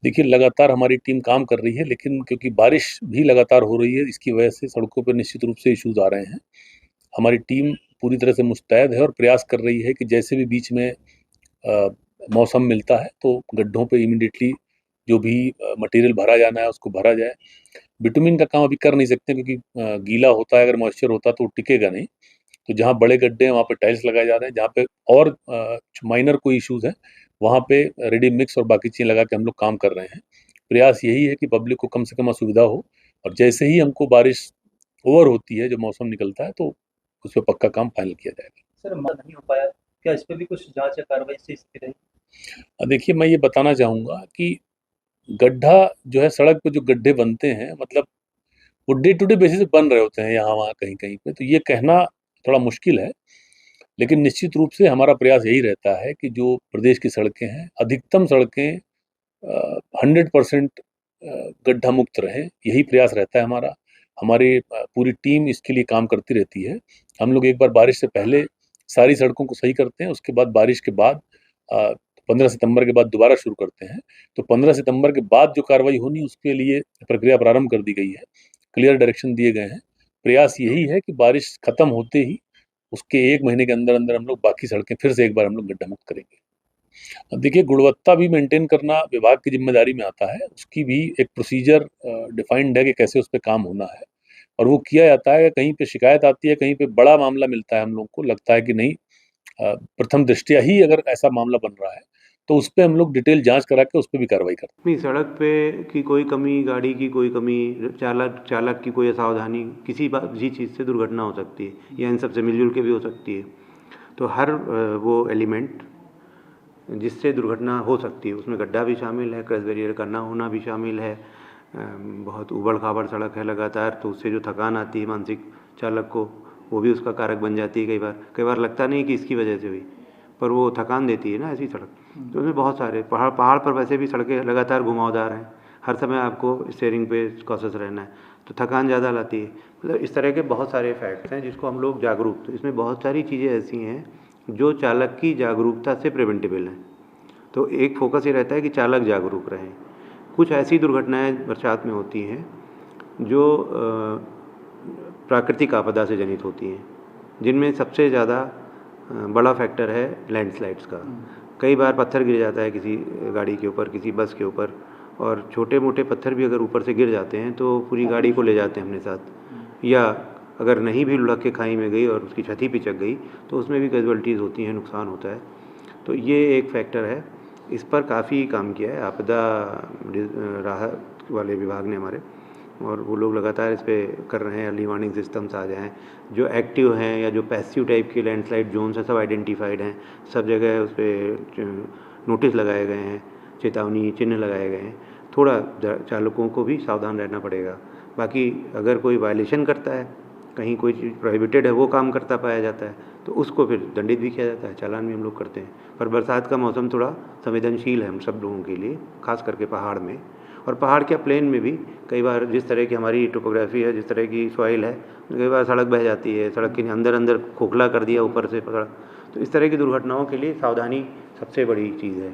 देखिए, लगातार हमारी टीम काम कर रही है, लेकिन क्योंकि बारिश भी लगातार हो रही है, इसकी वजह से सड़कों पर निश्चित रूप से इश्यूज़ आ रहे हैं। हमारी टीम पूरी तरह से मुस्तैद है और प्रयास कर रही है कि जैसे भी बीच में अ, मौसम मिलता है, तो गड्ढों पे इमीडिएटली जो भी मटेरियल भरा जाना है, उसको भरा जाए। बिटुमिन का काम अभी कर नहीं सकते क्योंकि गीला होता है, अगर मॉइस्चर होता है, तो वो टिकेगा नहीं। तो जहाँ बड़े गड्ढे हैं, वहाँ पे टाइल्स लगाए जा रहे हैं, जहाँ पे और माइनर कोई इश्यूज़ हैं, वहाँ पे रेडी मिक्स और बाकी चीज़ें लगा के हम लोग काम कर रहे हैं। प्रयास यही है कि पब्लिक को कम से कम असुविधा हो और जैसे ही हमको बारिश ओवर होती है, जब मौसम निकलता है, तो उस पे पक्का काम फाइनल किया जाएगा। सर नहीं हो पाया, क्या इस पे भी कुछ जाँच या कार्रवाई से स्थिति रही? देखिए, मैं ये बताना चाहूँगा कि गड्ढा जो है, सड़क पे जो गड्ढे बनते हैं, मतलब वो डे टू डे बेसिस पे बन रहे होते हैं यहाँ-वहाँ, कहीं-कहीं पे, तो ये कहना थोड़ा मुश्किल है। लेकिन निश्चित रूप से हमारा प्रयास यही रहता है कि जो प्रदेश की सड़कें हैं, अधिकतम सड़कें 100% गड्ढा मुक्त रहें, यही प्रयास रहता है हमारा। हमारी पूरी टीम इसके लिए काम करती रहती है। हम लोग एक बार बारिश से पहले सारी सड़कों को सही करते हैं, उसके बाद बारिश के बाद अ, 15 सितंबर के बाद दोबारा शुरू करते हैं। तो 15 सितंबर के बाद जो कार्रवाई होनी, उसके लिए प्रक्रिया प्रारंभ कर दी गई है। क्लियर डायरेक्शन दिए गए हैं। प्रयास यही है कि बारिश खत्म होते ही उसके 1 महीने के अंदर-अंदर हम लोग बाकी सड़कें फिर से एक बार हम लोग गड्ढा मुक्त करेंगे। अब देखिए, गुणवत्ता भी मेंटेन करना विभाग की ज़िम्मेदारी में आता है। उसकी भी एक प्रोसीजर डिफाइंड है कि कैसे उस पे काम होना है और वो किया जाता है। कहीं पे शिकायत आती है, कहीं पे बड़ा मामला मिलता है, हम लोग को लगता है कि नहीं, प्रथम दृष्टया ही अगर ऐसा मामला बन रहा है, तो उस पे हम लोग डिटेल जाँच करा के उस पे भी कार्रवाई करते हैं। नहीं, सड़क पे की कोई कमी, गाड़ी की कोई कमी, चालक चालक की कोई असावधानी, किसी भी चीज़ से दुर्घटना हो सकती है या इन सब से मिलजुल के भी हो सकती है। तो हर वो एलिमेंट जिससे दुर्घटना हो सकती है, उसमें गड्ढा भी शामिल है, क्रैश बैरियर का ना होना भी शामिल है। बहुत ऊबड़-खाबड़ सड़क है लगातार, तो उससे जो थकान आती है मानसिक चालक को, वो भी उसका कारक बन जाती है कई बार। कई बार लगता नहीं कि इसकी वजह से हुई, पर वो थकान देती है ना ऐसी सड़क। तो उसमें बहुत सारे पहाड़ पहाड़ पर वैसे भी सड़कें लगातार घुमावदार हैं, हर समय आपको स्टीयरिंग पे कॉन्शियस रहना है, तो थकान ज़्यादा लाती है। मतलब इस तरह के बहुत सारे फैक्ट्स हैं जिसको हम लोग जागरूक, तो इसमें बहुत सारी चीज़ें ऐसी हैं जो चालक की जागरूकता से प्रिवेंटेबल हैं। तो एक फोकस ये रहता है कि चालक जागरूक रहें। कुछ ऐसी दुर्घटनाएं बरसात में होती हैं जो प्राकृतिक आपदा से जनित होती हैं, जिनमें सबसे ज़्यादा बड़ा फैक्टर है लैंडस्लाइड्स का। कई बार पत्थर गिर जाता है किसी गाड़ी के ऊपर, किसी बस के ऊपर, और छोटे मोटे पत्थर भी अगर ऊपर से गिर जाते हैं तो पूरी गाड़ी को ले जाते हैं अपने साथ। या अगर नहीं भी लुढ़क के खाई में गई और उसकी छत ही पिचक गई, तो उसमें भी कैजुअल्टीज़ होती हैं, नुकसान होता है। तो ये एक फैक्टर है। इस पर काफ़ी काम किया है आपदा राहत वाले विभाग ने हमारे, और वो लोग लगातार इस पे कर रहे हैं। अर्ली वार्निंग सिस्टम्स आ जाएँ, जो एक्टिव हैं या जो पैसिव टाइप के लैंडस्लाइड जोन्स हैं, सब आइडेंटिफाइड हैं। सब जगह उस पे नोटिस लगाए गए हैं, चेतावनी चिन्ह लगाए गए हैं। थोड़ा चालकों को भी सावधान रहना पड़ेगा। बाकी अगर कोई वायलेशन करता है, कहीं कोई चीज़ प्रोहिबिटेड है, वो काम करता पाया जाता है, तो उसको फिर दंडित भी किया जाता है, चालान भी हम लोग करते हैं। पर बरसात का मौसम थोड़ा संवेदनशील है हम सब लोगों के लिए, खास करके पहाड़ में। और पहाड़ क्या, प्लेन में भी कई बार जिस तरह की हमारी टोपोग्राफी है, जिस तरह की सॉइल है, कई बार सड़क बह जाती है, सड़क के अंदर अंदर खोखला कर दिया, ऊपर से पकड़ा। तो इस तरह की दुर्घटनाओं के लिए सावधानी सबसे बड़ी चीज़ है।